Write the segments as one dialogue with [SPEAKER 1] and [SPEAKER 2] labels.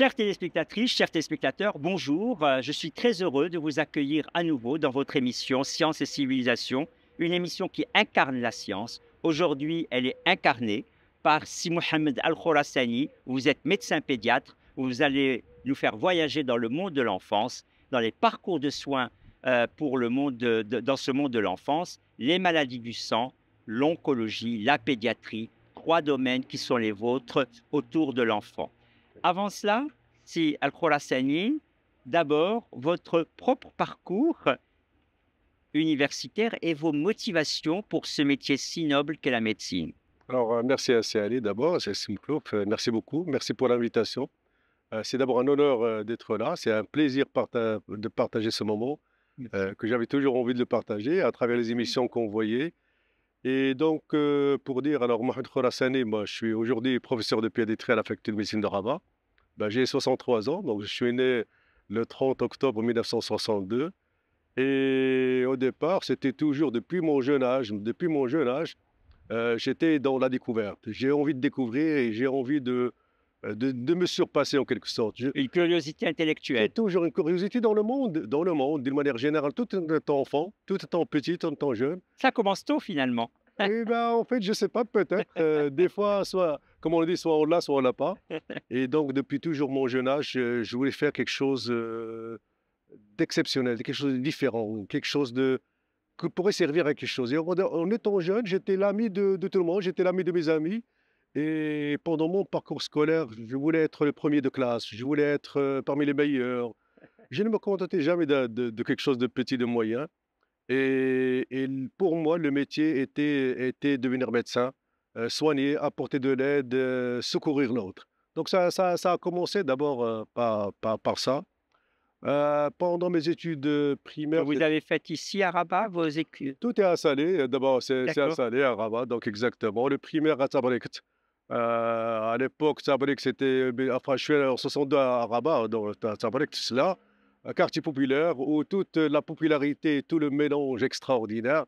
[SPEAKER 1] Chères téléspectatrices, chers téléspectateurs, bonjour. Je suis très heureux de vous accueillir à nouveau dans votre émission Science et Civilisation, une émission qui incarne la science. Aujourd'hui, elle est incarnée par Si Mohamed Al-Khorassani. Vous êtes médecin pédiatre. Vous allez nous faire voyager dans le monde de l'enfance, dans les parcours de soins pour le monde dans ce monde de l'enfance, les maladies du sang, l'oncologie, la pédiatrie, trois domaines qui sont les vôtres autour de l'enfant. Avant cela, si Al-Khorassani, d'abord votre propre parcours universitaire et vos motivations pour ce métier si noble qu'est la médecine.
[SPEAKER 2] Alors, merci à Ali d'abord, c'est Simclouf, merci beaucoup, merci pour l'invitation. C'est d'abord un honneur d'être là, c'est un plaisir de partager ce moment que j'avais toujours envie de le partager à travers les émissions qu'on voyait. Et donc, pour dire, alors Mohamed Khorassani, moi je suis aujourd'hui professeur de pédiatrie à la faculté de médecine de Rabat. Ben, j'ai 63 ans, donc je suis né le 30 octobre 1962. Et au départ, c'était toujours depuis mon jeune âge, j'étais dans la découverte. J'ai envie de découvrir et j'ai envie de me surpasser en quelque sorte.
[SPEAKER 1] Une curiosité
[SPEAKER 2] J'ai
[SPEAKER 1] intellectuelle.
[SPEAKER 2] toujours une curiosité dans le monde, d'une manière générale, tout en étant enfant, tout étant petit, tout en étant jeune.
[SPEAKER 1] Ça commence tôt finalement.
[SPEAKER 2] Et ben, en fait, je sais pas, peut-être, des fois, soit, comme on le dit, soit on l'a, soit on l'a pas. Et donc, depuis toujours mon jeune âge, je voulais faire quelque chose d'exceptionnel, quelque chose de différent, quelque chose que pourrait servir à quelque chose. Et en étant jeune, j'étais l'ami de tout le monde, j'étais l'ami de mes amis. Et pendant mon parcours scolaire, je voulais être le premier de classe, je voulais être parmi les meilleurs. Je ne me contentais jamais de quelque chose de petit, de moyen. Pour moi, le métier était devenir médecin, soigner, apporter de l'aide, secourir l'autre. Donc ça a commencé d'abord par ça. Pendant mes études
[SPEAKER 1] Que
[SPEAKER 2] primaires,
[SPEAKER 1] vous avez fait ici à Rabat, vos études.
[SPEAKER 2] tout est à Salé. D'abord, c'est à
[SPEAKER 1] D'accord.
[SPEAKER 2] Salé, à Rabat, donc exactement. Le primaire à Tabrikt. À l'époque, Tabrikt, c'était. Enfin, je suis en 62 à Rabat, donc Tabrikt, c'est là, un quartier populaire où toute la popularité, tout le mélange extraordinaire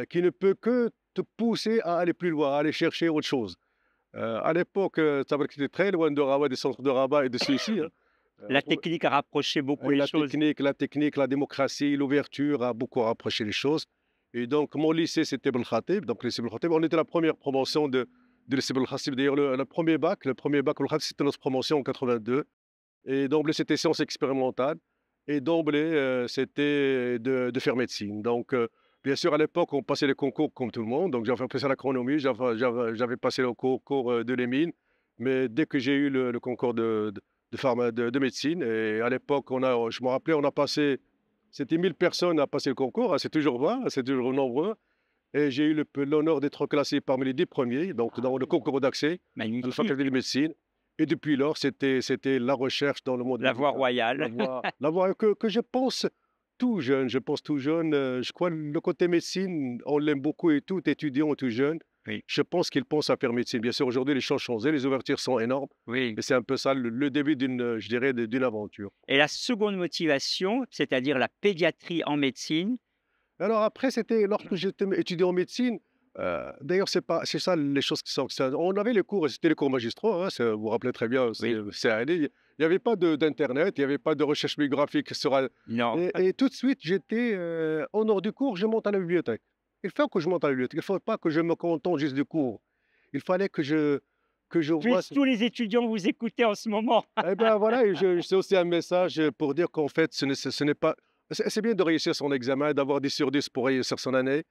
[SPEAKER 2] qui ne peut que te pousser à aller plus loin, à aller chercher autre chose. À l'époque, Tabrikt était très loin de Rabat, des centres de Rabat et de celui-ci, hein.
[SPEAKER 1] La technique a rapproché beaucoup
[SPEAKER 2] Et
[SPEAKER 1] les choses.
[SPEAKER 2] la technique, la démocratie, l'ouverture a beaucoup rapproché les choses. Et donc, mon lycée, c'était Belkhatib. Donc, le lycée Belkhatib, on était la première promotion de lycée Belkhatib. D'ailleurs, le premier bac Belkhatib, c'était notre promotion en 82. Et d'emblée, c'était sciences expérimentales. Et d'emblée, c'était de faire médecine. Donc, bien sûr, à l'époque, on passait les concours comme tout le monde. Donc, j'avais passé l'agronomie, j'avais passé le concours de l'EMIN. Mais dès que j'ai eu le concours de médecine, et à l'époque, je me rappelais, on a passé, c'était 1000 personnes à passer le concours, hein, c'est toujours vrai, c'est toujours nombreux. Et j'ai eu l'honneur d'être classé parmi les 10 premiers, donc dans le concours d'accès à la
[SPEAKER 1] Magnifique.
[SPEAKER 2] faculté de médecine. Et depuis lors, c'était la recherche dans le monde
[SPEAKER 1] La voie
[SPEAKER 2] médical.
[SPEAKER 1] royale.
[SPEAKER 2] La voie que je pense tout jeune, je crois le côté médecine, on l'aime beaucoup et tout étudiant tout jeune,
[SPEAKER 1] Oui,
[SPEAKER 2] je pense qu'il pense à faire médecine. Bien sûr, aujourd'hui, les choses ont changé, les ouvertures sont énormes,
[SPEAKER 1] oui.
[SPEAKER 2] et c'est un peu ça le début d'une, je dirais, d'une aventure.
[SPEAKER 1] Et la seconde motivation, c'est-à-dire la pédiatrie en médecine.
[SPEAKER 2] Alors après, c'était lorsque j'étais étudiant en médecine, d'ailleurs, c'est ça les choses qui sont on avait les cours, c'était les cours magistraux, hein, vous vous rappelez très bien,
[SPEAKER 1] Oui,
[SPEAKER 2] c'est allé. Il n'y avait pas d'internet, il n'y avait pas de recherche bibliographique sur un
[SPEAKER 1] non.
[SPEAKER 2] et tout de suite, j'étais, en dehors du cours, je monte à la bibliothèque. Il faut que je monte à la bibliothèque, il ne faut pas que je me contente juste du cours. Il fallait que je vois.
[SPEAKER 1] Puissent tous les étudiants vous écouter en ce moment.
[SPEAKER 2] Eh ben voilà, et c'est aussi un message pour dire qu'en fait, ce n'est pas. C'est bien de réussir son examen, d'avoir 10 sur 10 pour réussir son année,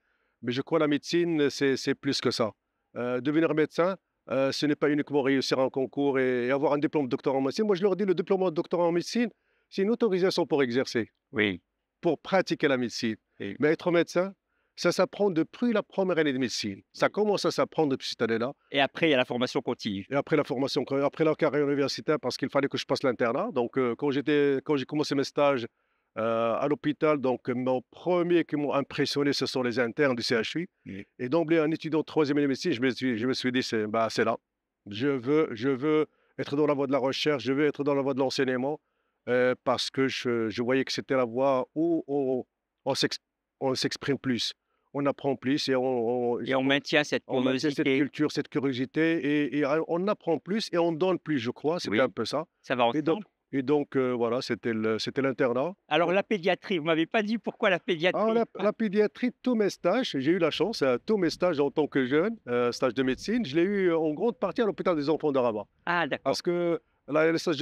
[SPEAKER 2] mais je crois que la médecine, c'est plus que ça. Devenir médecin, ce n'est pas uniquement réussir un concours et avoir un diplôme de doctorat en médecine. Moi, je leur dis, le diplôme de doctorat en médecine, c'est une autorisation pour exercer,
[SPEAKER 1] Oui,
[SPEAKER 2] pour pratiquer la médecine.
[SPEAKER 1] oui.
[SPEAKER 2] Mais être médecin, ça s'apprend depuis la première année de médecine. Ça commence à s'apprendre depuis cette année-là.
[SPEAKER 1] Et après, il y a la formation continue.
[SPEAKER 2] Et après la formation, après la carrière universitaire, parce qu'il fallait que je passe l'internat. Donc, quand j'ai commencé mes stages à l'hôpital, donc mon premier qui m'ont impressionné, ce sont les internes du CHU.
[SPEAKER 1] Oui.
[SPEAKER 2] Et d'emblée, en étudiant troisième année de médecine, je me suis dit, c'est là. Je veux être dans la voie de la recherche, je veux être dans la voie de l'enseignement, parce que je voyais que c'était la voie où on s'exprime plus, on apprend plus et
[SPEAKER 1] Et on maintient cette
[SPEAKER 2] on maintient cette
[SPEAKER 1] curiosité.
[SPEAKER 2] culture, cette curiosité et on apprend plus et on donne plus, je crois, c'était un
[SPEAKER 1] Oui,
[SPEAKER 2] peu ça.
[SPEAKER 1] ça va
[SPEAKER 2] Et donc
[SPEAKER 1] ensemble.
[SPEAKER 2] voilà, c'était l'internat.
[SPEAKER 1] Alors la pédiatrie, vous m'avez pas dit pourquoi la
[SPEAKER 2] Alors
[SPEAKER 1] pédiatrie?
[SPEAKER 2] la pédiatrie, tous mes stages, j'ai eu la chance, tous mes stages en tant que jeune, stage de médecine, je l'ai eu en grande partie à l'hôpital des enfants de Rabat.
[SPEAKER 1] Ah d'accord.
[SPEAKER 2] Parce que là,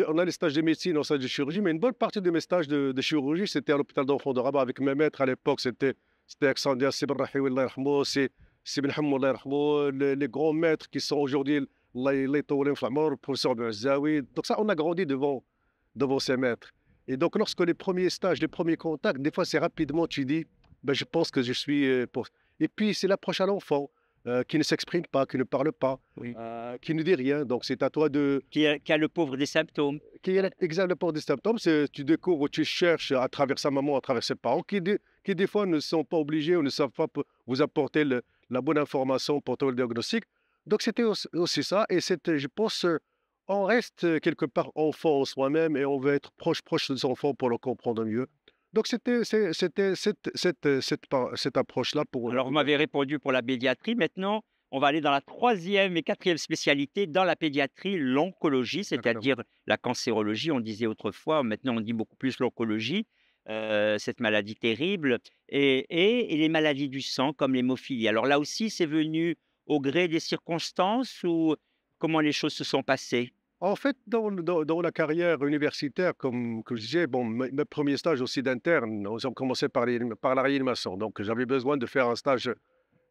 [SPEAKER 2] on a les stages de médecine, on a les stages de chirurgie, mais une bonne partie de mes stages de chirurgie, c'était à l'hôpital d'enfants de Rabat avec mes maîtres à l'époque. C'était Alexandre Sib Rahi, Allah yarhamou, c'est Sib Nhamou, Allah yarhamou, les grands maîtres qui sont aujourd'hui, Allah yطول في العمر, le professeur Bouazaoui. Donc ça, on a grandi devant ces maîtres. Et donc, lorsque les premiers stages, les premiers contacts, des fois, c'est rapidement, tu dis, ben, je pense que je suis pour. Et puis, c'est l'approche à l'enfant qui ne s'exprime pas, qui ne parle pas,
[SPEAKER 1] Oui.
[SPEAKER 2] qui ne dit rien. Donc, c'est à toi de.
[SPEAKER 1] Qui a le pauvre des symptômes.
[SPEAKER 2] Qui est exactement des symptômes, tu découvres, tu cherches à travers sa maman, à travers ses parents, qui des fois ne sont pas obligés ou ne savent pas vous apporter la bonne information pour ton diagnostic. Donc, c'était aussi ça. Et c'était, je pense, on reste quelque part enfant en soi-même et on veut être proche de son enfant pour le comprendre mieux. Donc, c'était cette approche-là pour la
[SPEAKER 1] Alors vous m'avez
[SPEAKER 2] pédiatrie.
[SPEAKER 1] répondu pour la pédiatrie. Maintenant, on va aller dans la troisième et quatrième spécialité dans la pédiatrie, l'oncologie,
[SPEAKER 2] Exactement.
[SPEAKER 1] c'est-à-dire la cancérologie. On disait autrefois, maintenant on dit beaucoup plus l'oncologie, cette maladie terrible, et les maladies du sang comme l'hémophilie. Alors là aussi, c'est venu au gré des circonstances ou comment les choses se sont passées?
[SPEAKER 2] En fait, dans la carrière universitaire, comme que je disais, bon, mes premiers stages aussi d'interne, ils ont commencé par la réanimation. Donc, j'avais besoin de faire un stage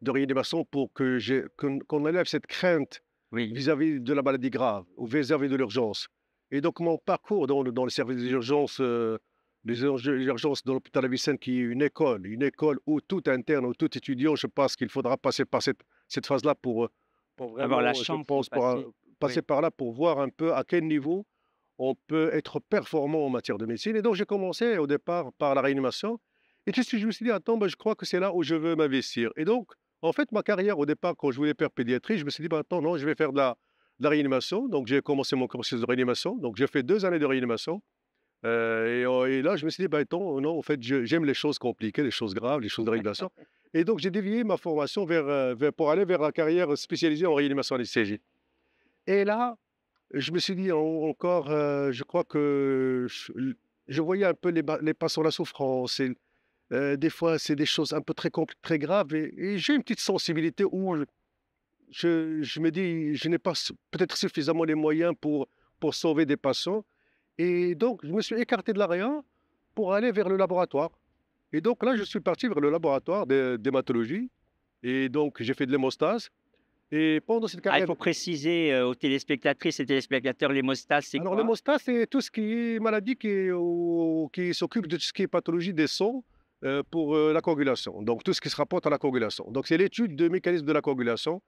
[SPEAKER 2] de réanimation pour qu'on enlève cette crainte
[SPEAKER 1] Oui.
[SPEAKER 2] vis-à-vis de la maladie grave ou vis-à-vis de l'urgence. Et donc, mon parcours dans le service des urgences, les urgences de l'hôpital Avicenne, qui est une école où tout interne ou tout étudiant, je pense qu'il faudra passer par cette phase-là pour
[SPEAKER 1] Avoir la
[SPEAKER 2] vraiment, je
[SPEAKER 1] chance de
[SPEAKER 2] pense,
[SPEAKER 1] passer.
[SPEAKER 2] passer
[SPEAKER 1] Oui.
[SPEAKER 2] par là pour voir un peu à quel niveau on peut être performant en matière de médecine. Et donc, j'ai commencé au départ par la réanimation. Et puis, je me suis dit, attends, ben, je crois que c'est là où je veux m'investir. Et donc, en fait, ma carrière, au départ, quand je voulais faire pédiatrie, je me suis dit, ben, attends, non, je vais faire de la réanimation. Donc, j'ai commencé mon cursus de réanimation. Donc, j'ai fait 2 années de réanimation. Et là, je me suis dit, ben, attends, non, en fait, j'aime les choses compliquées, les choses graves, les choses de réanimation. Et donc, j'ai dévié ma formation pour aller vers la carrière spécialisée en réanimation anesthésie. Et là, je me suis dit encore, je crois que je voyais un peu les patients, la souffrance. Et, des fois, c'est des choses un peu très graves. Et j'ai une petite sensibilité où je me dis, je n'ai pas peut-être suffisamment les moyens pour sauver des patients. Et donc, je me suis écarté de l'AREA pour aller vers le laboratoire. Et donc là, je suis parti vers le laboratoire d'hématologie. Et donc, j'ai fait de l'hémostase. Et pendant cette
[SPEAKER 1] Ah, il
[SPEAKER 2] carrière.
[SPEAKER 1] faut préciser aux téléspectatrices et téléspectateurs, l'hémostase, c'est
[SPEAKER 2] Alors,
[SPEAKER 1] quoi?
[SPEAKER 2] l'hémostase, c'est tout ce qui est maladie qui s'occupe de tout ce qui est pathologie des sangs pour la coagulation. Donc, tout ce qui se rapporte à la coagulation. Donc, c'est l'étude du mécanisme de la coagulation.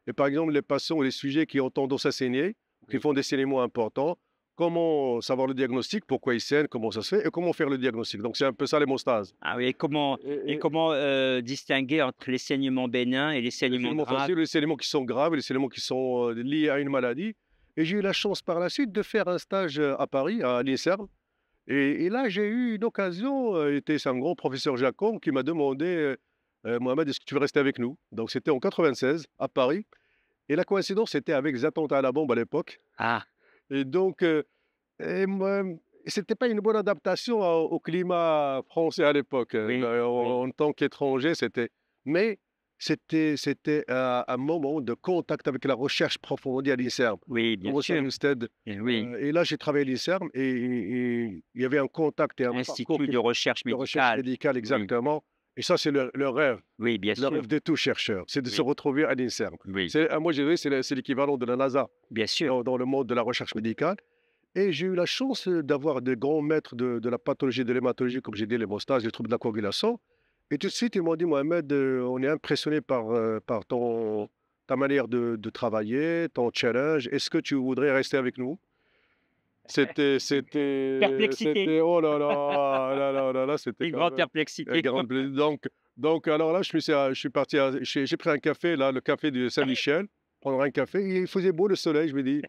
[SPEAKER 2] Et par exemple, les patients ou les sujets qui ont tendance à saigner, qui
[SPEAKER 1] Oui.
[SPEAKER 2] font des saignements importants, comment savoir le diagnostic, pourquoi ils saignent, comment ça se fait et comment faire le diagnostic. Donc, c'est un peu ça l'hémostase.
[SPEAKER 1] Ah oui, et comment distinguer entre les saignements bénins et les
[SPEAKER 2] Les
[SPEAKER 1] saignements
[SPEAKER 2] saignements
[SPEAKER 1] graves?
[SPEAKER 2] faciles, les saignements qui sont graves, les saignements qui sont liés à une maladie. Et j'ai eu la chance par la suite de faire un stage à Paris, à l'INSERM. Et là, j'ai eu une occasion, c'est un grand professeur Jacomb qui m'a demandé, «Mohamed, est-ce que tu veux rester avec nous?» Donc c'était en 96 à Paris et la coïncidence, c'était avec les attentats à la bombe à l'époque
[SPEAKER 1] Ah,
[SPEAKER 2] et donc et moi, c'était pas une bonne adaptation au climat français à l'époque,
[SPEAKER 1] oui, oui,
[SPEAKER 2] en tant qu'étranger, mais c'était un moment de contact avec la recherche approfondie à l'INSERM.
[SPEAKER 1] oui, bien
[SPEAKER 2] Au
[SPEAKER 1] sûr.
[SPEAKER 2] Instead.
[SPEAKER 1] Oui,
[SPEAKER 2] Et là, j'ai travaillé à l'INSERM et il y avait un contact et un parcours
[SPEAKER 1] institut de recherche
[SPEAKER 2] de recherche
[SPEAKER 1] médicale.
[SPEAKER 2] médicale
[SPEAKER 1] Oui,
[SPEAKER 2] exactement. Et ça, c'est
[SPEAKER 1] oui, bien
[SPEAKER 2] le
[SPEAKER 1] sûr.
[SPEAKER 2] rêve de tout chercheur, c'est de se
[SPEAKER 1] Oui,
[SPEAKER 2] retrouver à l'INSERM.
[SPEAKER 1] oui,
[SPEAKER 2] Moi, je dirais, c'est l'équivalent de la NASA
[SPEAKER 1] bien sûr.
[SPEAKER 2] dans le monde de la recherche médicale. Et j'ai eu la chance d'avoir des grands maîtres de la pathologie, de l'hématologie, comme j'ai dit, l'hémostase, les troubles de la coagulation. Et tout de suite, ils m'ont dit, Mohamed, on est impressionné par ta manière de travailler, ton challenge. Est-ce que tu voudrais rester avec nous?
[SPEAKER 1] Perplexité,
[SPEAKER 2] Oh là là, là là là là, c'était
[SPEAKER 1] une
[SPEAKER 2] quand
[SPEAKER 1] grande
[SPEAKER 2] même un
[SPEAKER 1] perplexité.
[SPEAKER 2] grand plaisir. Donc alors là, je suis parti, j'ai pris un café, là, le café de Saint-Michel, prendre un café. Et il faisait beau le soleil, je me dis,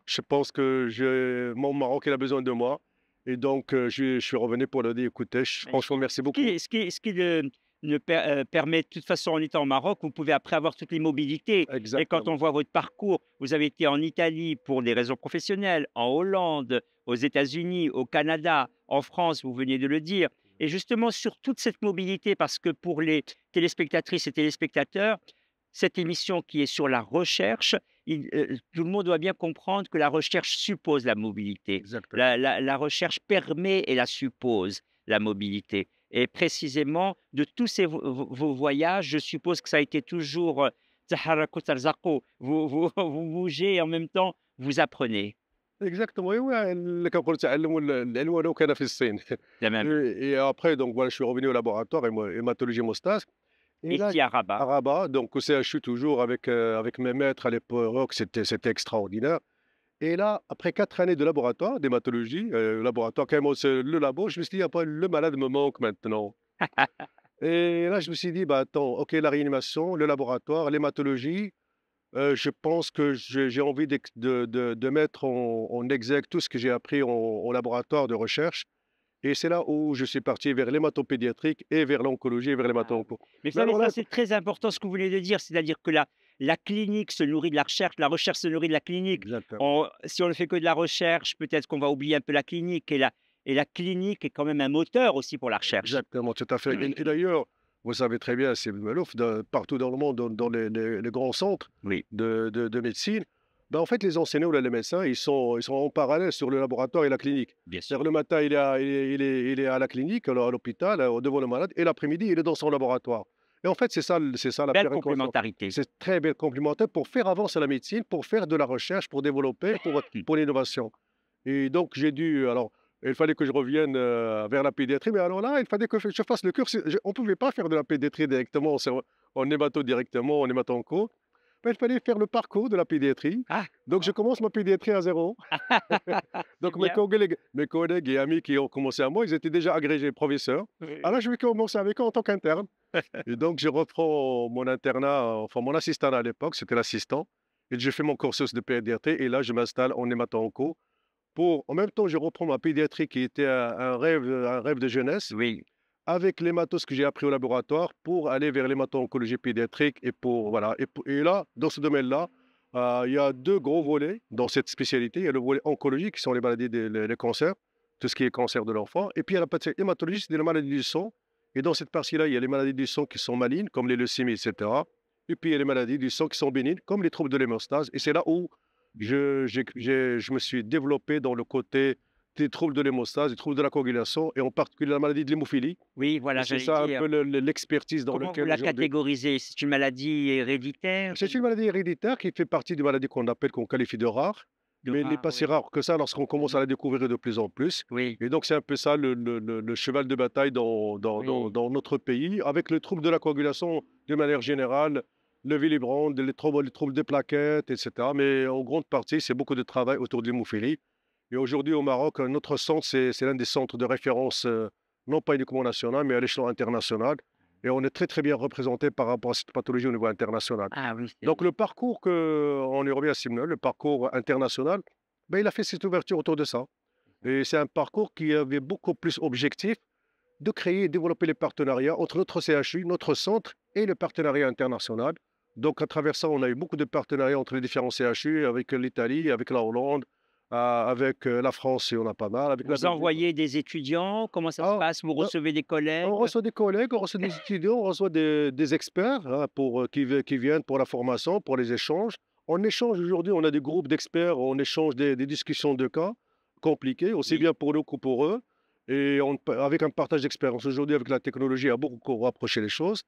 [SPEAKER 2] je pense que mon Maroc, il a besoin de moi. Et donc, je suis revenu pour leur dire, écoutez,
[SPEAKER 1] Mais
[SPEAKER 2] franchement, merci
[SPEAKER 1] ce qui
[SPEAKER 2] beaucoup.
[SPEAKER 1] est ce qui est ce qui est le permet, de toute façon, en étant au Maroc, vous pouvez après avoir toutes les mobilités. Et quand on
[SPEAKER 2] Exactement.
[SPEAKER 1] voit votre parcours, vous avez été en Italie pour des raisons professionnelles, en Hollande, aux États-Unis, au Canada, en France, vous veniez de le dire. Et justement, sur toute cette mobilité, parce que pour les téléspectatrices et téléspectateurs, cette émission qui est sur la recherche, tout le monde doit bien comprendre que la recherche suppose la mobilité.
[SPEAKER 2] Exactement.
[SPEAKER 1] La recherche permet et la suppose, la mobilité. Et précisément, de tous vos voyages, je suppose que ça a été toujours تحركوا ترزقوا. Vous bougez et en même temps, vous apprenez.
[SPEAKER 2] Exactement, ايوا اللي كنقولوا تعلموا العلم ولو كان في الصين.
[SPEAKER 1] La même.
[SPEAKER 2] Et après donc voilà, je suis revenu au laboratoire hématologie hémostase et là
[SPEAKER 1] Ici à
[SPEAKER 2] à
[SPEAKER 1] Rabat.
[SPEAKER 2] Rabat, donc au CHU toujours avec mes maîtres à l'époque, c'était extraordinaire. Et là, après 4 années de laboratoire d'hématologie, laboratoire quand même, c'est le labo, je me suis dit: «Après le malade me manque maintenant». Et là, je me suis dit: «Bah, attends, OK, la réanimation, le laboratoire, l'hématologie, je pense que j'ai envie de mettre en exergue tout ce que j'ai appris en laboratoire de recherche». Et c'est là où je suis parti vers l'hématopédiatrique et vers l'oncologie et vers
[SPEAKER 1] Ah oui.
[SPEAKER 2] l'hémato-onco.
[SPEAKER 1] Mais vous
[SPEAKER 2] Mais
[SPEAKER 1] savez,
[SPEAKER 2] alors
[SPEAKER 1] ça
[SPEAKER 2] là,
[SPEAKER 1] c'est très important ce que vous venez de dire, c'est-à-dire que la clinique se nourrit de la recherche se nourrit de la clinique.
[SPEAKER 2] exactement,
[SPEAKER 1] Si on ne fait que de la recherche, peut-être qu'on va oublier un peu la clinique et la clinique est quand même un moteur aussi pour la recherche.
[SPEAKER 2] exactement, tout à fait. Et d'ailleurs, vous savez très bien, c'est Malouf, partout dans le monde, dans les grands centres
[SPEAKER 1] Oui,
[SPEAKER 2] de médecine, ben, en fait, les enseignants ou là, les médecins, ils sont en parallèle sur le laboratoire et la clinique.
[SPEAKER 1] bien
[SPEAKER 2] C'est-à-dire
[SPEAKER 1] sûr.
[SPEAKER 2] le matin, il est à la clinique, alors à l'hôpital, devant le malade, et l'après-midi, il est dans son laboratoire. Et en fait, c'est ça la
[SPEAKER 1] Belle
[SPEAKER 2] péréquation.
[SPEAKER 1] complémentarité.
[SPEAKER 2] C'est très bien complémentaire pour faire avancer la médecine, pour faire de la recherche, pour développer, pour l'innovation. Et donc, alors, il fallait que je revienne vers la pédiatrie, mais alors là, il fallait que je fasse le cursus. On ne pouvait pas faire de la pédiatrie directement, en hémato directement, en hémato-onco. Ben, il fallait faire le parcours de la pédiatrie.
[SPEAKER 1] Ah!
[SPEAKER 2] Donc, je commence ma pédiatrie à zéro.
[SPEAKER 1] C'est
[SPEAKER 2] Donc,
[SPEAKER 1] bien.
[SPEAKER 2] mes collègues et amis qui ont commencé à moi, ils étaient déjà agrégés professeurs.
[SPEAKER 1] Oui.
[SPEAKER 2] Alors, je vais commencer avec eux en tant qu'interne. Et donc, je reprends mon internat, enfin mon assistant à l'époque, c'était l'assistant. Et je fais mon cursus de pédiatrie. Et là, je m'installe en hémato-onco. En même temps, je reprends ma pédiatrie qui était un rêve de jeunesse,
[SPEAKER 1] Oui.
[SPEAKER 2] avec les matos que j'ai appris au laboratoire pour aller vers l'hémato-oncologie pédiatrique et pour voilà et là, dans ce domaine-là, il y a 2 gros volets dans cette spécialité. Il y a le volet oncologie qui sont les maladies les cancers, tout ce qui est cancer de l'enfant et puis il y a la partie hématologie, c'est les maladies du sang et dans cette partie-là, il y a les maladies du sang qui sont malignes comme les leucémies et cetera et puis il y a les maladies du sang qui sont bénignes comme les troubles de l'hémostase et c'est là où je me suis développé dans le côté des troubles de l'hémostase, des troubles de la coagulation et en particulier la maladie de l'hémophilie.
[SPEAKER 1] Oui,
[SPEAKER 2] Et
[SPEAKER 1] voilà,
[SPEAKER 2] c'est
[SPEAKER 1] j'allais
[SPEAKER 2] ça un
[SPEAKER 1] dire.
[SPEAKER 2] peu l'expertise dans
[SPEAKER 1] Comment vous
[SPEAKER 2] lequel
[SPEAKER 1] la
[SPEAKER 2] aujourd'hui.
[SPEAKER 1] catégorisez? C'est une maladie héréditaire
[SPEAKER 2] C'est
[SPEAKER 1] ou
[SPEAKER 2] une maladie héréditaire qui fait partie des maladies qu'on qualifie de rares,
[SPEAKER 1] de
[SPEAKER 2] mais elle n'est
[SPEAKER 1] rare?
[SPEAKER 2] pas si
[SPEAKER 1] Oui.
[SPEAKER 2] rare que ça lorsqu'on commence
[SPEAKER 1] Mmh.
[SPEAKER 2] à la découvrir de plus en plus.
[SPEAKER 1] Oui,
[SPEAKER 2] Et donc c'est un peu ça le cheval de bataille
[SPEAKER 1] oui.
[SPEAKER 2] dans notre pays, avec le trouble de la coagulation de manière générale, le Willebrand, les troubles des plaquettes, et cetera. Mais en grande partie, c'est beaucoup de travail autour de l'hémophilie. Et aujourd'hui au Maroc, notre centre, c'est l'un des centres de référence, non pas uniquement national, mais à l'échelon international. Et on est très, très bien représenté par rapport à cette pathologie au niveau international.
[SPEAKER 1] Ah oui, c'est
[SPEAKER 2] Donc le parcours on y revient à Simnol, le parcours international, ben, il a fait cette ouverture autour de ça. Et c'est un parcours qui avait beaucoup plus objectif de créer et développer les partenariats entre notre CHU, notre centre et le partenariat international. Donc à travers ça, on a eu beaucoup de partenariats entre les différents CHU, avec l'Italie, avec la Hollande, avec la France, et on a pas mal, avec la
[SPEAKER 1] vous
[SPEAKER 2] Belgique.
[SPEAKER 1] envoyez des étudiants? Comment ça se
[SPEAKER 2] Ah,
[SPEAKER 1] passe? Vous
[SPEAKER 2] ben,
[SPEAKER 1] recevez des
[SPEAKER 2] on
[SPEAKER 1] collègues?
[SPEAKER 2] reçoit des collègues, on reçoit des étudiants, on reçoit des experts hein, qui viennent pour la formation, pour les échanges. On échange aujourd'hui, on a des groupes d'experts, on échange des discussions de cas compliqués, aussi
[SPEAKER 1] Oui.
[SPEAKER 2] bien pour nous que pour eux. Et avec un partage d'expérience aujourd'hui, avec la technologie, a beaucoup rapproché les choses.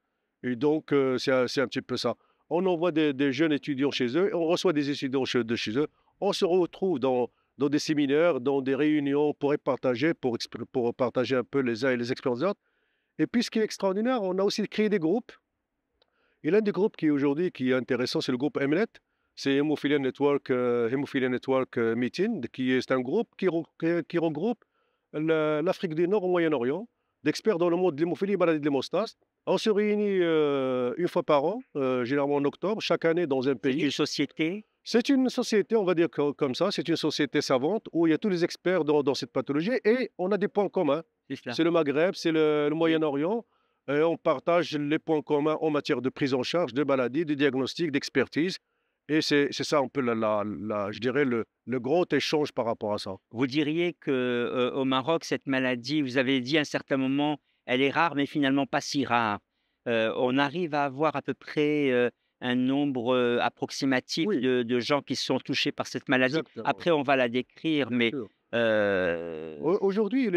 [SPEAKER 2] Et donc, c'est un petit peu ça. On envoie des jeunes étudiants chez eux, et on reçoit des étudiants de chez eux. On se retrouve dans des séminaires, dans des réunions pour partager, pour partager un peu les uns et les expériences des autres. Et puis, ce qui est extraordinaire, on a aussi créé des groupes. Et l'un des groupes qui aujourd'hui qui est intéressant, c'est le groupe Hemnet. C'est Hemophilia Network Meeting, c'est un groupe qui regroupe l'Afrique du Nord au Moyen-Orient, d'experts dans le monde de l'hémophilie et maladie de l'hémostase. On se réunit une fois par an, généralement en octobre, chaque année dans un
[SPEAKER 1] C'est
[SPEAKER 2] pays.
[SPEAKER 1] une société?
[SPEAKER 2] C'est une société, on va dire comme ça, c'est une société savante où il y a tous les experts dans cette pathologie et on a des points communs.
[SPEAKER 1] C'est cela?
[SPEAKER 2] C'est le Maghreb, c'est le
[SPEAKER 1] Oui.
[SPEAKER 2] Moyen-Orient. et on partage les points communs en matière de prise en charge de maladies, de diagnostic, d'expertise. Et c'est ça un peu, je dirais, le grand échange par rapport à ça.
[SPEAKER 1] Vous diriez que, au Maroc, cette maladie, vous avez dit à un certain moment, elle est rare, mais finalement pas si rare. On arrive à avoir à peu près, un nombre, approximatif
[SPEAKER 2] Oui,
[SPEAKER 1] de gens qui sont touchés par cette maladie?
[SPEAKER 2] exactement,
[SPEAKER 1] Après, on va la décrire,
[SPEAKER 2] bien
[SPEAKER 1] mais
[SPEAKER 2] sûr. Aujourd'hui,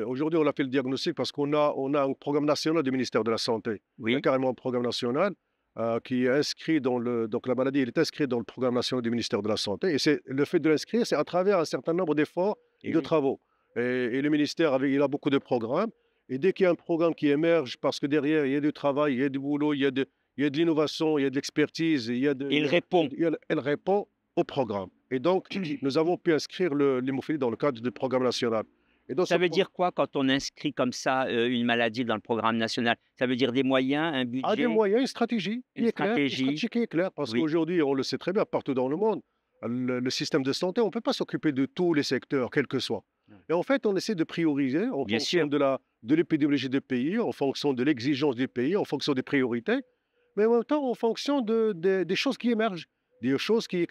[SPEAKER 2] aujourd'hui, on a fait le diagnostic parce on a un programme national du ministère de la Santé. Il y a
[SPEAKER 1] oui,
[SPEAKER 2] carrément un programme national qui est inscrit dans le. Donc, la maladie, elle est inscrite dans le programme national du ministère de la Santé. Et le fait de l'inscrire, c'est à travers un certain nombre d'efforts et
[SPEAKER 1] et
[SPEAKER 2] de
[SPEAKER 1] oui.
[SPEAKER 2] travaux. Et le ministère, il a beaucoup de programmes. Et dès qu'il y a un programme qui émerge, parce que derrière, il y a du travail, il y a du boulot, il y a de l'innovation, il y a de l'expertise,
[SPEAKER 1] Il répond.
[SPEAKER 2] elle répond au programme. Et donc, nous avons pu inscrire l'hémophilie dans le cadre du programme national. Et dans ce
[SPEAKER 1] Ça veut
[SPEAKER 2] programme,
[SPEAKER 1] dire quoi quand on inscrit comme ça, une maladie dans le programme national? Ça veut dire des moyens, un
[SPEAKER 2] a des
[SPEAKER 1] budget,
[SPEAKER 2] moyens, une stratégie qui
[SPEAKER 1] une
[SPEAKER 2] est claire, une
[SPEAKER 1] stratégie?
[SPEAKER 2] stratégie qui est claire, parce
[SPEAKER 1] Oui,
[SPEAKER 2] qu'aujourd'hui, on le sait très bien, partout dans le monde, le système de santé, on ne peut pas s'occuper de tous les secteurs, quels que soient. Et en fait, on essaie de prioriser en
[SPEAKER 1] bien
[SPEAKER 2] fonction
[SPEAKER 1] sûr.
[SPEAKER 2] de l'épidémiologie du pays, en fonction de l'exigence du pays, en fonction des priorités, mais en même temps en fonction des choses qui émergent, des choses qui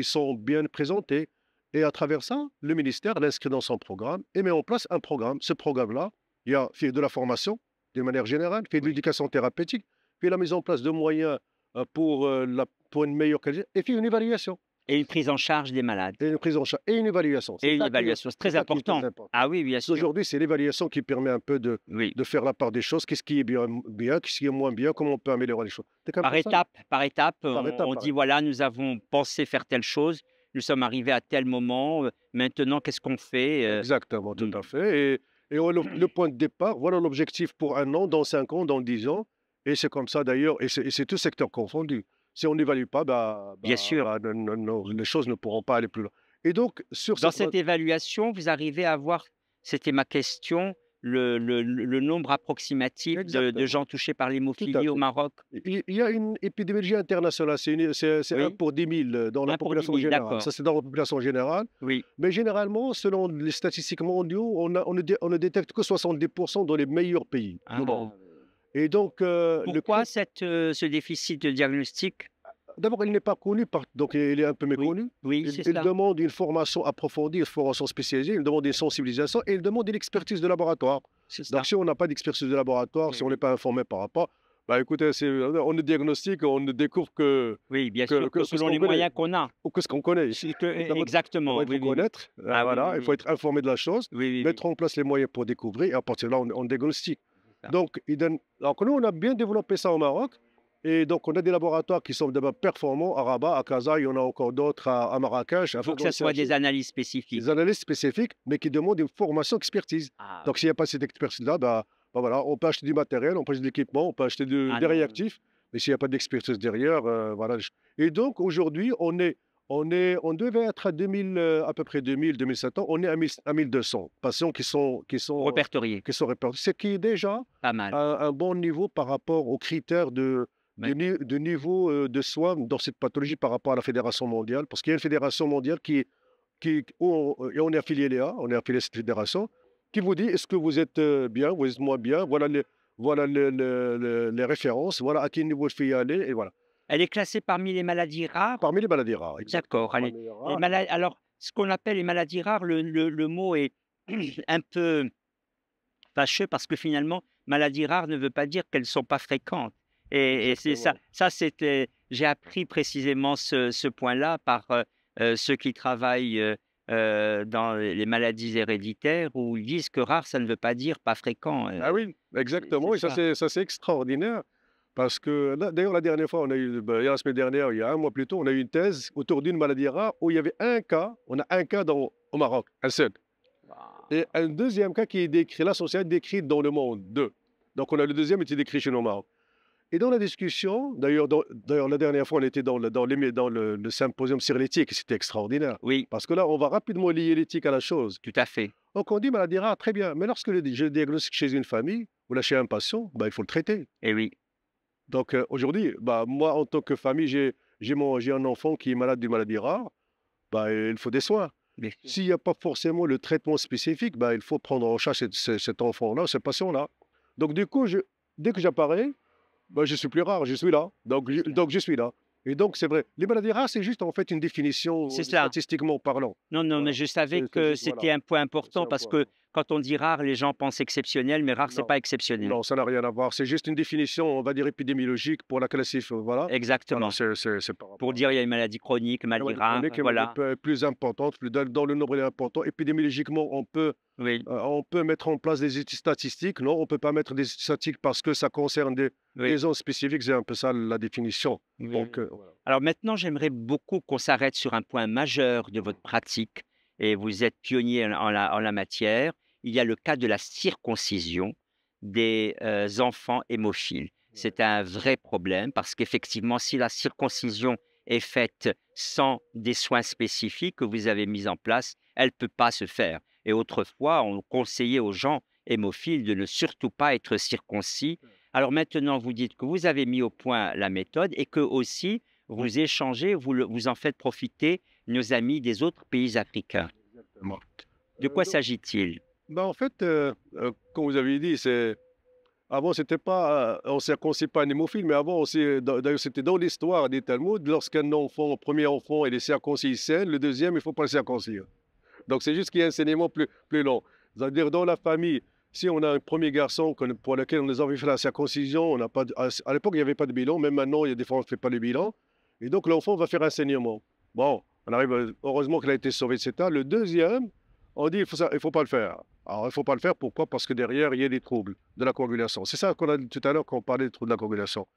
[SPEAKER 2] sont bien présentées. Et à travers ça, le ministère l'inscrit dans son programme et met en place un programme. Ce programme-là, il y a fait de la formation, de manière générale, fait de
[SPEAKER 1] Oui.
[SPEAKER 2] l'éducation thérapeutique, fait la mise en place de moyens pour une meilleure qualité, et fait une évaluation,
[SPEAKER 1] Et une prise en charge des malades
[SPEAKER 2] et une prise en charge, et une évaluation.
[SPEAKER 1] et une évaluation, c'est
[SPEAKER 2] C'est
[SPEAKER 1] très
[SPEAKER 2] ça qui est très
[SPEAKER 1] important.
[SPEAKER 2] important.
[SPEAKER 1] Ah oui, bien
[SPEAKER 2] Parce
[SPEAKER 1] sûr.
[SPEAKER 2] qu'aujourd'hui, c'est l'évaluation qui permet un peu
[SPEAKER 1] Oui.
[SPEAKER 2] de faire la part des choses, qu'est-ce qui est bien, bien, qu'est-ce qui est moins bien, comment on peut améliorer les choses. C'est comme ça,
[SPEAKER 1] Par étape,
[SPEAKER 2] par étape,
[SPEAKER 1] on
[SPEAKER 2] par
[SPEAKER 1] dit:
[SPEAKER 2] étape.
[SPEAKER 1] «Voilà, nous avons pensé faire telle chose, nous sommes arrivés à tel moment, maintenant qu'est-ce qu'on fait?»
[SPEAKER 2] Exactement, tout
[SPEAKER 1] mmh,
[SPEAKER 2] à fait. Et le point de départ, voilà l'objectif pour un an, dans 5 ans, dans 10 ans. Et c'est comme ça d'ailleurs, et c'est tout secteur confondu. Si on n'évalue pas,
[SPEAKER 1] bien sûr.
[SPEAKER 2] les choses ne pourront pas aller plus loin. Et donc, sur
[SPEAKER 1] Dans
[SPEAKER 2] cette
[SPEAKER 1] cette
[SPEAKER 2] base,
[SPEAKER 1] évaluation, vous arrivez à voir, c'était ma question, le nombre approximatif de
[SPEAKER 2] exactement,
[SPEAKER 1] gens touchés par
[SPEAKER 2] tout à
[SPEAKER 1] l'hémophilie au
[SPEAKER 2] fait.
[SPEAKER 1] Maroc?
[SPEAKER 2] Il y a une épidémiologie internationale, c'est 1
[SPEAKER 1] Oui?
[SPEAKER 2] pour 10 000 dans la
[SPEAKER 1] 1 pour 10
[SPEAKER 2] population
[SPEAKER 1] 000,
[SPEAKER 2] générale.
[SPEAKER 1] d'accord.
[SPEAKER 2] Ça, c'est dans la population générale.
[SPEAKER 1] Oui.
[SPEAKER 2] Mais généralement, selon les statistiques mondiaux, on ne détecte que 70% dans les meilleurs pays du monde.
[SPEAKER 1] Ah.
[SPEAKER 2] Et donc,
[SPEAKER 1] Pourquoi ce déficit de diagnostic?
[SPEAKER 2] d'abord, il n'est pas connu, donc il est un peu
[SPEAKER 1] Oui,
[SPEAKER 2] méconnu.
[SPEAKER 1] oui,
[SPEAKER 2] Il,
[SPEAKER 1] c'est
[SPEAKER 2] il
[SPEAKER 1] cela.
[SPEAKER 2] demande une formation approfondie, une formation spécialisée, il demande une sensibilisation et il demande une expertise de laboratoire.
[SPEAKER 1] C'est ça.
[SPEAKER 2] Donc, si on n'a pas d'expertise de laboratoire,
[SPEAKER 1] Eh
[SPEAKER 2] si on n'est
[SPEAKER 1] oui.
[SPEAKER 2] pas informé par rapport, bah écoutez, on ne diagnostique, on ne découvre
[SPEAKER 1] Oui, bien sûr que
[SPEAKER 2] que ce
[SPEAKER 1] selon
[SPEAKER 2] qu'on
[SPEAKER 1] les
[SPEAKER 2] connaît,
[SPEAKER 1] moyens qu'on a.
[SPEAKER 2] ou que ce qu'on connaît.
[SPEAKER 1] C'est que
[SPEAKER 2] D'abord,
[SPEAKER 1] exactement,
[SPEAKER 2] il faut
[SPEAKER 1] oui, oui, oui.
[SPEAKER 2] connaître,
[SPEAKER 1] Ah oui,
[SPEAKER 2] voilà,
[SPEAKER 1] oui,
[SPEAKER 2] il faut
[SPEAKER 1] oui.
[SPEAKER 2] être informé de la chose,
[SPEAKER 1] Oui, oui, oui.
[SPEAKER 2] mettre en place les moyens pour découvrir, et à partir de là, on diagnostique.
[SPEAKER 1] C'est ça.
[SPEAKER 2] Donc, alors que nous, on a bien développé ça au Maroc. Et donc, on a des laboratoires qui sont d'abord performants à Rabat, à Casa, il y en a encore d'autres à Marrakech,
[SPEAKER 1] Il faut
[SPEAKER 2] enfin,
[SPEAKER 1] que
[SPEAKER 2] dans le
[SPEAKER 1] ça soit
[SPEAKER 2] CHU,
[SPEAKER 1] des analyses
[SPEAKER 2] des
[SPEAKER 1] spécifiques.
[SPEAKER 2] analystes spécifiques, mais qui demandent une formation expertise.
[SPEAKER 1] Ah
[SPEAKER 2] Donc,
[SPEAKER 1] oui.
[SPEAKER 2] s'il n'y a pas cette expertise-là, voilà, on peut acheter du matériel, on peut acheter de l'équipement, on peut acheter
[SPEAKER 1] Ah
[SPEAKER 2] des
[SPEAKER 1] non.
[SPEAKER 2] réactifs, mais s'il n'y a pas d'expertise derrière, voilà. Et donc, aujourd'hui, on devait être à 2000, à peu près 2000, 2700, on est à 1200 patients
[SPEAKER 1] Répertorié,
[SPEAKER 2] qui sont répartis, ce qui est déjà
[SPEAKER 1] pas mal.
[SPEAKER 2] un bon niveau par rapport aux critères
[SPEAKER 1] Ouais.
[SPEAKER 2] de niveau de soins dans cette pathologie par rapport à la fédération mondiale, parce qu'il y a une fédération mondiale et on est affilié Léa, on est affilié à cette fédération, qui vous dit est-ce que vous êtes bien, vous êtes moins bien, voilà les références, voilà à quel niveau il faut y aller, et voilà.
[SPEAKER 1] Elle est classée parmi les maladies rares?
[SPEAKER 2] Parmi les maladies rares, exactement.
[SPEAKER 1] D'accord, allez.
[SPEAKER 2] Parmi les
[SPEAKER 1] Les
[SPEAKER 2] rares,
[SPEAKER 1] maladies, alors, ce qu'on appelle les maladies rares, le mot est un peu fâcheux parce que finalement, maladie rare ne veut pas dire qu'elles ne sont pas fréquentes et c'est ça
[SPEAKER 2] exactement.
[SPEAKER 1] c'était j'ai appris précisément ce point-là par, ceux qui travaillent, dans les maladies héréditaires où ils disent que rare, ça ne veut pas dire pas fréquent,
[SPEAKER 2] Ah oui,
[SPEAKER 1] c'est
[SPEAKER 2] exactement, et
[SPEAKER 1] ça.
[SPEAKER 2] ça c'est extraordinaire. Parce que d'ailleurs, la dernière fois, il y a la semaine dernière, il y a 1 mois plus tôt, on a eu une thèse autour d'une maladie rare où il y avait un cas, on a un cas au Maroc, un seul. Et
[SPEAKER 1] Waouh!
[SPEAKER 2] un deuxième cas qui est décrit, là, c'est décrit dans le monde, deux. Donc on a le deuxième qui est décrit chez nous au Maroc. Et dans la discussion, d'ailleurs la dernière fois, on était dans le symposium sur l'éthique, c'était extraordinaire.
[SPEAKER 1] Oui,
[SPEAKER 2] Parce que là, on va rapidement lier l'éthique à la chose.
[SPEAKER 1] tout à fait.
[SPEAKER 2] Donc on dit maladie rare, très bien. Mais lorsque je diagnostique chez une famille ou là chez un patient, bah, il faut le traiter.
[SPEAKER 1] Et oui,
[SPEAKER 2] Donc aujourd'hui, bah, moi, en tant que famille, j'ai un enfant qui est malade d'une maladie rare, bah, il faut des soins.
[SPEAKER 1] bien sûr.
[SPEAKER 2] S'il n'y a pas forcément le traitement spécifique, bah, il faut prendre en charge cet enfant-là, ce patient-là. Donc du coup, dès que j'apparais, bah, je suis plus rare, je suis là. Donc je suis là. Et donc c'est vrai. Les maladies rares, c'est juste en fait une définition
[SPEAKER 1] C'est cela.
[SPEAKER 2] statistiquement parlant.
[SPEAKER 1] Non, non, mais
[SPEAKER 2] Voilà.
[SPEAKER 1] je savais
[SPEAKER 2] C'est
[SPEAKER 1] que
[SPEAKER 2] juste, voilà.
[SPEAKER 1] c'était un point
[SPEAKER 2] C'est
[SPEAKER 1] important
[SPEAKER 2] un
[SPEAKER 1] parce
[SPEAKER 2] point.
[SPEAKER 1] que quand on dit rare, les gens pensent exceptionnel, mais rare, c'est
[SPEAKER 2] Non,
[SPEAKER 1] pas exceptionnel.
[SPEAKER 2] non, ça n'a rien à voir. C'est juste une définition, on va dire, épidémiologique pour la classif. Voilà. Voilà,
[SPEAKER 1] Exactement.
[SPEAKER 2] c'est par
[SPEAKER 1] Pour
[SPEAKER 2] rapport à
[SPEAKER 1] dire
[SPEAKER 2] ça.
[SPEAKER 1] il y a une maladie chronique,
[SPEAKER 2] La
[SPEAKER 1] maladie
[SPEAKER 2] maladie
[SPEAKER 1] rare,
[SPEAKER 2] chronique est
[SPEAKER 1] voilà.
[SPEAKER 2] plus importante, dans le nombre est important. Épidémiologiquement,
[SPEAKER 1] Oui,
[SPEAKER 2] on peut mettre en place des études statistiques. Non, on ne peut pas mettre des études statistiques parce que ça concerne des
[SPEAKER 1] oui,
[SPEAKER 2] zones spécifiques. C'est un peu ça la définition.
[SPEAKER 1] oui,
[SPEAKER 2] Donc,
[SPEAKER 1] oui.
[SPEAKER 2] voilà.
[SPEAKER 1] Alors maintenant, j'aimerais beaucoup qu'on s'arrête sur un point majeur de votre pratique et vous êtes pionnier en la matière. Il y a le cas de la circoncision des enfants hémophiles. C'est un vrai problème parce qu'effectivement, si la circoncision est faite sans des soins spécifiques que vous avez mis en place, elle ne peut pas se faire. Et autrefois, on conseillait aux gens hémophiles de ne surtout pas être circoncis. Alors maintenant, vous dites que vous avez mis au point la méthode et que aussi vous échangez, vous en faites profiter nos amis des autres pays africains.
[SPEAKER 2] Exactement.
[SPEAKER 1] De quoi
[SPEAKER 2] Donc,
[SPEAKER 1] s'agit-il?
[SPEAKER 2] bah, en fait, comme vous avez dit, avant, c'était pas, on ne circoncis pas un hémophile, mais avant, d'ailleurs, c'était dans l'histoire des Talmuds, lorsqu'un enfant, le premier enfant, il est circoncis, il saigne, le deuxième, il ne faut pas le circoncire. Donc, c'est juste qu'il y a un saignement plus long. C'est-à-dire, dans la famille, si on a un premier garçon pour lequel on nous avait fait la circoncision, on n'a pas à l'époque, il n'y avait pas de bilan, même maintenant, il y a des fois, on ne fait pas le bilan. Et donc, l'enfant va faire un saignement. Bon, on arrive, heureusement qu'il a été sauvé, etc. Le deuxième, on dit, il faut pas le faire. Alors, il ne faut pas le faire, pourquoi? Parce que derrière, il y a des troubles de la coagulation. C'est ça qu'on a dit tout à l'heure quand on parlait des troubles de la coagulation.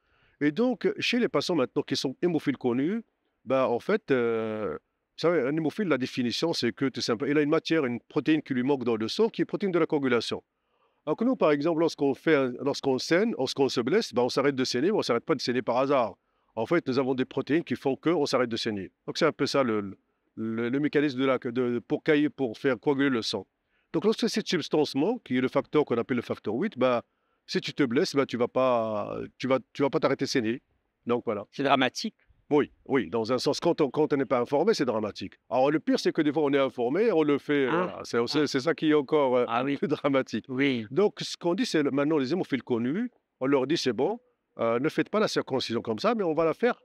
[SPEAKER 2] Et donc, chez les patients maintenant qui sont hémophiles connus, ben, en fait, vous savez, un hémophile, la définition, c'est que tout simplement, il a une matière, une protéine qui lui manque dans le sang, qui est protéine de la coagulation. Alors que nous, par exemple, lorsqu'on saigne, lorsqu'on se blesse, ben, on s'arrête de saigner, mais on ne s'arrête pas de saigner par hasard. En fait, nous avons des protéines qui font qu'on s'arrête de saigner. Donc, c'est un peu ça le mécanisme pour faire coaguler le sang. Donc, lorsque cette substance manque, qui est le facteur qu'on appelle le facteur 8, bah, si tu te blesses, bah, tu vas pas t'arrêter de saigner. Donc, voilà.
[SPEAKER 1] C'est dramatique.
[SPEAKER 2] Oui, oui, dans un sens, quand on n'est pas informé, c'est dramatique. Alors, le pire, c'est que des fois, on est informé, on le fait,
[SPEAKER 1] Ah,
[SPEAKER 2] voilà.
[SPEAKER 1] ah,
[SPEAKER 2] C'est ça qui est encore
[SPEAKER 1] ah oui,
[SPEAKER 2] plus dramatique.
[SPEAKER 1] oui,
[SPEAKER 2] Donc, ce qu'on dit, c'est maintenant, les hémophiles connus, on leur dit, c'est bon, ne faites pas la circoncision comme ça, mais on va la faire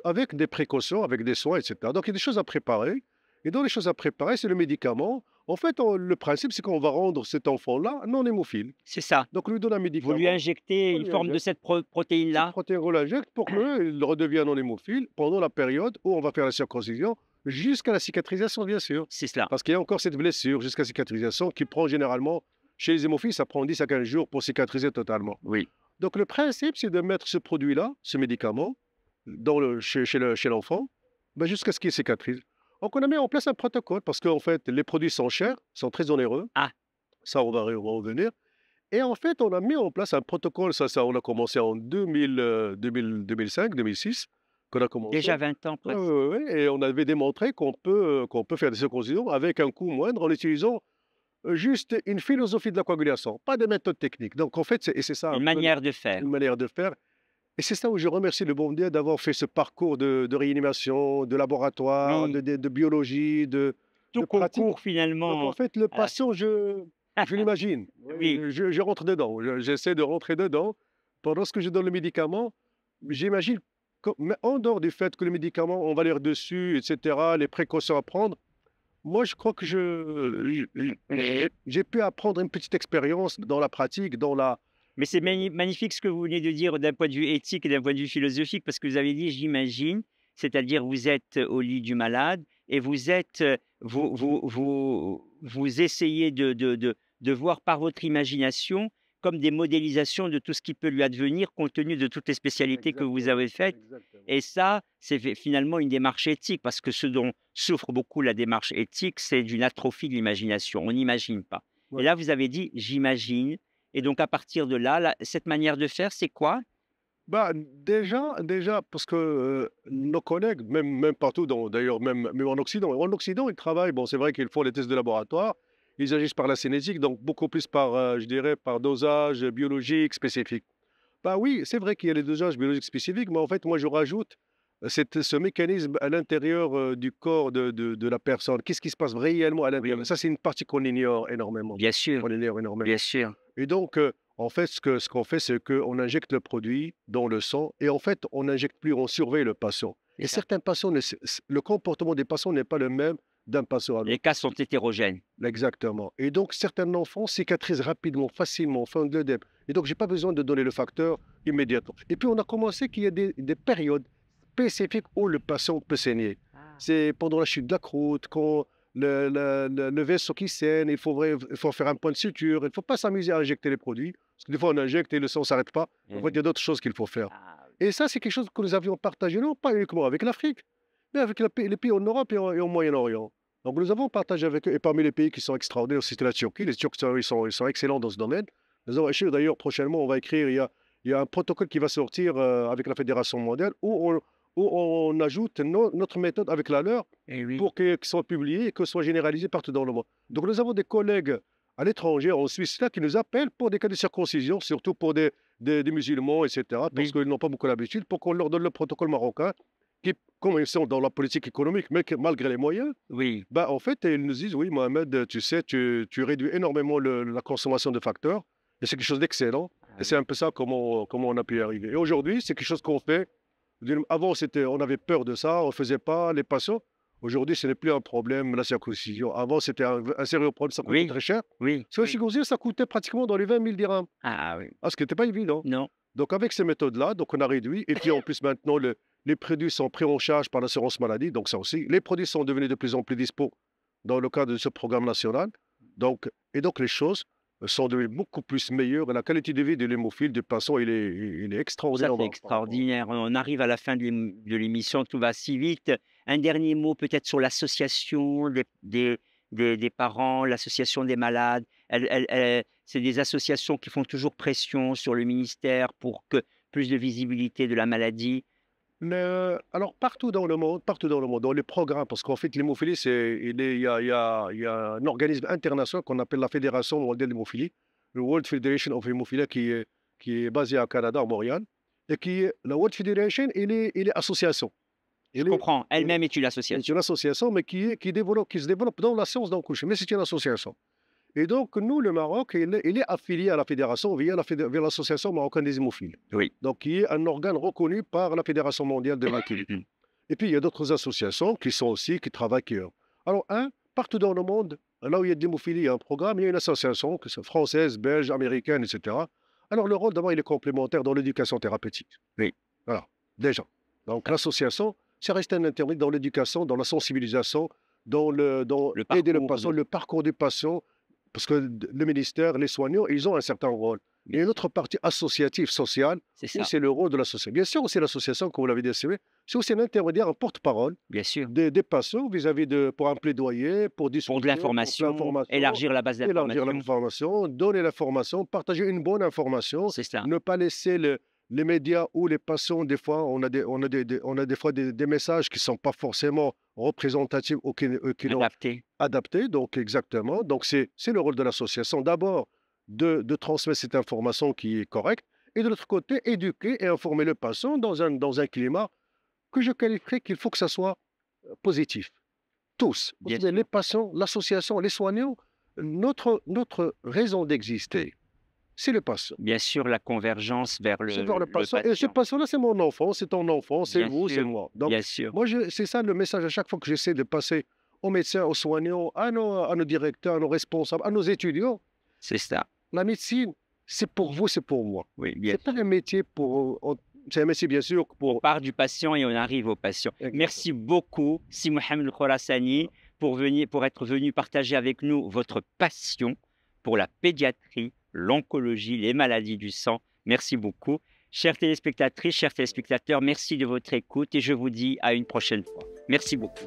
[SPEAKER 2] avec des précautions, avec des soins, etc. Donc, il y a des choses à préparer. Et dans les choses à préparer, c'est le médicament. En fait, le principe, c'est qu'on va rendre cet enfant-là non hémophile.
[SPEAKER 1] c'est ça.
[SPEAKER 2] Donc, on lui donne un
[SPEAKER 1] Vous lui
[SPEAKER 2] médicament,
[SPEAKER 1] injectez
[SPEAKER 2] on
[SPEAKER 1] une
[SPEAKER 2] lui
[SPEAKER 1] forme de
[SPEAKER 2] injecte.
[SPEAKER 1] cette
[SPEAKER 2] Cette
[SPEAKER 1] protéine-là.
[SPEAKER 2] protéine, on l'injecte pour qu'il redevienne non hémophile pendant la période où on va faire la circoncision jusqu'à la cicatrisation, bien sûr.
[SPEAKER 1] C'est cela.
[SPEAKER 2] Parce qu'il y a encore cette blessure jusqu'à cicatrisation qui prend généralement, chez les hémophiles, ça prend 10 à 15 jours pour cicatriser totalement.
[SPEAKER 1] Oui.
[SPEAKER 2] Donc, le principe, c'est de mettre ce produit-là, ce médicament, chez l'enfant, ben, jusqu'à ce qu'il cicatrise. Donc, on a mis en place un protocole parce qu'en fait, les produits sont chers, sont très onéreux.
[SPEAKER 1] Ah,
[SPEAKER 2] Ça, on va revenir. Et en fait, on a mis en place un protocole. On a commencé en 2005, 2006, qu'on a
[SPEAKER 1] déjà
[SPEAKER 2] commencé.
[SPEAKER 1] 20 ans
[SPEAKER 2] Ouais,
[SPEAKER 1] presque.
[SPEAKER 2] ouais, ouais, et on avait démontré qu'on peut faire des circoncisions avec un coût moindre en utilisant juste une philosophie de la coagulation, pas de méthode technique. Donc, en fait, c'est ça un
[SPEAKER 1] Une
[SPEAKER 2] peu
[SPEAKER 1] manière de faire.
[SPEAKER 2] une manière de faire. Et c'est ça où je remercie le bon Dieu d'avoir fait ce parcours de réanimation, de laboratoire,
[SPEAKER 1] Oui.
[SPEAKER 2] de biologie,
[SPEAKER 1] Tout
[SPEAKER 2] de pratique.
[SPEAKER 1] concourt
[SPEAKER 2] Donc, en
[SPEAKER 1] finalement.
[SPEAKER 2] fait, le
[SPEAKER 1] à la-
[SPEAKER 2] patient, je l'imagine.
[SPEAKER 1] Oui,
[SPEAKER 2] Oui, je rentre dedans. J'essaie de rentrer dedans. Pendant ce que je donne le médicament, j'imagine, mais en dehors du fait que le médicament, on va lire dessus, etc., les précautions à prendre, moi, je crois que j'ai pu apprendre une petite expérience dans la pratique, dans la.
[SPEAKER 1] mais c'est magnifique ce que vous venez de dire d'un point de vue éthique et d'un point de vue philosophique, parce que vous avez dit j'imagine, c'est-à-dire vous êtes au lit du malade et vous êtes, vous essayez de voir par votre imagination comme des modélisations de tout ce qui peut lui advenir compte tenu de toutes les spécialités que vous
[SPEAKER 2] Exactement,
[SPEAKER 1] avez faites.
[SPEAKER 2] exactement.
[SPEAKER 1] Et ça, c'est finalement une démarche éthique, parce que ce dont souffre beaucoup la démarche éthique, c'est d'une atrophie de l'imagination. On n'imagine pas. Et
[SPEAKER 2] Ouais.
[SPEAKER 1] là, vous avez dit j'imagine. Et donc, à partir de là, cette manière de faire, c'est quoi?
[SPEAKER 2] Bah, déjà, parce que nos collègues, même partout, d'ailleurs, même en Occident, ils travaillent. Bon, c'est vrai qu'ils font les tests de laboratoire, ils agissent par la cinétique, donc beaucoup plus je dirais, par dosage biologique spécifique. Bah oui, c'est vrai qu'il y a les dosages biologiques spécifiques, mais en fait, moi, je rajoute ce mécanisme à l'intérieur du corps de la personne. Qu'est-ce qui se passe réellement à l'intérieur?
[SPEAKER 1] Oui,
[SPEAKER 2] Ça, c'est une partie qu'on ignore énormément.
[SPEAKER 1] bien sûr,
[SPEAKER 2] On ignore
[SPEAKER 1] bien
[SPEAKER 2] énormément.
[SPEAKER 1] sûr.
[SPEAKER 2] Et donc, En fait, ce qu'on fait, c'est qu'on injecte le produit dans le sang et en fait, on n'injecte plus, on surveille le patient.
[SPEAKER 1] C'est
[SPEAKER 2] Et
[SPEAKER 1] ça.
[SPEAKER 2] certains patients, le comportement des patients n'est pas le même d'un patient à
[SPEAKER 1] Les
[SPEAKER 2] l'autre.
[SPEAKER 1] cas sont hétérogènes.
[SPEAKER 2] Exactement. Et donc, certains enfants cicatrisent rapidement, facilement, fin de l'œdème. Et donc, j'ai pas besoin de donner le facteur immédiatement. Et puis, on a commencé qu'il y a des périodes spécifiques où le patient peut saigner.
[SPEAKER 1] Ah.
[SPEAKER 2] C'est pendant la chute de la croûte, quand le vaisseau qui saigne, il faut faire un point de suture. Il ne faut pas s'amuser à injecter les produits. Parce que des fois, on injecte et le sang ne s'arrête pas. En fait, il y a d'autres choses qu'il faut faire.
[SPEAKER 1] Ah,
[SPEAKER 2] Et ça, c'est quelque chose que nous avions partagé, non pas uniquement avec l'Afrique, mais avec les pays en Europe et au Moyen-Orient. Donc, nous avons partagé avec eux, et parmi les pays qui sont extraordinaires, aussi, c'était la Turquie. Les Turcs, ils sont excellents dans ce domaine. Nous avons écrit, d'ailleurs, prochainement, on va écrire, il y a un protocole qui va sortir avec la Fédération mondiale où on ajoute notre méthode avec la leur
[SPEAKER 1] eh oui.
[SPEAKER 2] pour qu'elle soit publiée et qu'elle soit généralisée partout dans le monde. Donc, nous avons des collègues à l'étranger, en Suisse, là, qui nous appellent pour des cas de circoncision, surtout pour des musulmans, etc., parce
[SPEAKER 1] Oui.
[SPEAKER 2] qu'ils n'ont pas beaucoup l'habitude, pour qu'on leur donne le protocole marocain, qui, comme ils sont dans la politique économique, mais malgré les moyens,
[SPEAKER 1] Oui.
[SPEAKER 2] bah, en fait, ils nous disent, oui, Mohamed, tu sais, tu réduis énormément la consommation de facteurs, et c'est quelque chose d'excellent.
[SPEAKER 1] Ah
[SPEAKER 2] Et c'est
[SPEAKER 1] oui.
[SPEAKER 2] un peu ça comment on a pu y arriver. Et aujourd'hui, c'est quelque chose qu'on fait. Avant, on avait peur de ça, on ne faisait pas les patients. Aujourd'hui, ce n'est plus un problème, la circoncision. Avant, c'était un sérieux problème, ça coûtait
[SPEAKER 1] Oui.
[SPEAKER 2] très cher.
[SPEAKER 1] Oui.
[SPEAKER 2] Sur la
[SPEAKER 1] Oui.
[SPEAKER 2] circoncision, ça coûtait pratiquement dans les 20 000 dirhams.
[SPEAKER 1] Ah oui.
[SPEAKER 2] Ah, ce qui n'était pas évident.
[SPEAKER 1] Non.
[SPEAKER 2] Donc, avec ces méthodes-là, donc on a réduit. Et puis, en plus, maintenant, les produits sont pris en charge par l'assurance maladie. Donc, ça aussi, les produits sont devenus de plus en plus dispos dans le cadre de ce programme national. Donc les choses sont devenues beaucoup plus meilleures. Et la qualité de vie de l'hémophile, du patient, il est
[SPEAKER 1] Ça,
[SPEAKER 2] extraordinaire.
[SPEAKER 1] c'est extraordinaire. On arrive à la fin de l'émission, tout va si vite. Un dernier mot peut-être sur l'association des parents, l'association des malades. C'est des associations qui font toujours pression sur le ministère pour que plus de visibilité de la maladie.
[SPEAKER 2] Alors, partout dans le monde, dans les programmes, parce qu'en fait, l'hémophilie, il y a un organisme international qu'on appelle la Fédération mondiale d'hémophilie, le World Federation of Hemophilia, qui est basé à Canada, à Montréal, et la World Federation, il est association.
[SPEAKER 1] Je
[SPEAKER 2] Il est,
[SPEAKER 1] comprends.
[SPEAKER 2] il
[SPEAKER 1] Elle-même est une
[SPEAKER 2] est
[SPEAKER 1] association.
[SPEAKER 2] une association, mais qui se développe dans la science d'encoucher, mais c'est une association. Et donc, nous, le Maroc, il est affilié à la fédération via l'association marocaine des hémophiles.
[SPEAKER 1] Oui.
[SPEAKER 2] Donc, qui est un organe reconnu par la Fédération mondiale de l'hémophilie. Et puis, il y a d'autres associations qui travaillent ailleurs. Alors, partout dans le monde, là où il y a de l'hémophilie, il y a un programme, il y a une association, que ce soit française, belge, américaine, etc. Alors, le rôle, d'abord, il est complémentaire dans l'éducation thérapeutique.
[SPEAKER 1] Oui.
[SPEAKER 2] Voilà, déjà. Donc, l'association, c'est rester un intermédiaire dans l'éducation, dans la sensibilisation, dans
[SPEAKER 1] Le
[SPEAKER 2] aider le
[SPEAKER 1] parcours
[SPEAKER 2] patient,
[SPEAKER 1] de...
[SPEAKER 2] le parcours du patient, parce que le ministère, les soignants, ils ont un certain rôle. Il y a une autre partie associative, sociale,
[SPEAKER 1] C'est
[SPEAKER 2] où
[SPEAKER 1] ça,
[SPEAKER 2] c'est le rôle de l'association. Bien sûr, aussi l'association, comme vous l'avez dit, c'est aussi un intermédiaire, un porte-parole
[SPEAKER 1] bien sûr.
[SPEAKER 2] des patients vis-à-vis pour un plaidoyer, pour discuter,
[SPEAKER 1] Pour de l'information, élargir la base
[SPEAKER 2] élargir
[SPEAKER 1] d'information.
[SPEAKER 2] l'information, donner l'information, partager une bonne information,
[SPEAKER 1] C'est ça.
[SPEAKER 2] ne pas laisser les médias ou les patients, des fois, on a des fois des messages qui ne sont pas forcément représentatifs ou qui n'ont
[SPEAKER 1] Adapté.
[SPEAKER 2] adapté, donc exactement. Donc c'est le rôle de l'association d'abord de transmettre cette information qui est correcte et de l'autre côté éduquer et informer le patient dans un climat que je qualifierais qu'il faut que ça soit positif. Tous,
[SPEAKER 1] Bien
[SPEAKER 2] aussi bien
[SPEAKER 1] sûr.
[SPEAKER 2] les patients, l'association, les soignants, notre raison d'exister, c'est le patient.
[SPEAKER 1] Bien sûr, la convergence vers
[SPEAKER 2] C'est vers le
[SPEAKER 1] le
[SPEAKER 2] patient. Et ce
[SPEAKER 1] patient.
[SPEAKER 2] patient-là, c'est mon enfant, c'est ton enfant, c'est
[SPEAKER 1] Bien
[SPEAKER 2] vous, c'est
[SPEAKER 1] sûr,
[SPEAKER 2] moi. Donc,
[SPEAKER 1] bien sûr.
[SPEAKER 2] moi, c'est ça le message à chaque fois que j'essaie de passer aux médecins, aux soignants, à nos directeurs, à nos responsables, à nos étudiants.
[SPEAKER 1] C'est ça.
[SPEAKER 2] La médecine, c'est pour vous, c'est pour moi.
[SPEAKER 1] Oui, bien
[SPEAKER 2] C'est pas un métier c'est un métier, bien sûr,
[SPEAKER 1] On
[SPEAKER 2] pour.
[SPEAKER 1] part du patient et on arrive au patient.
[SPEAKER 2] Exactement.
[SPEAKER 1] Merci beaucoup, Si Mohamed Khorassani, pour être venu partager avec nous votre passion pour la pédiatrie, l'oncologie, les maladies du sang. Merci beaucoup. Chères téléspectatrices, chers téléspectateurs, merci de votre écoute et je vous dis à une prochaine fois. Merci beaucoup.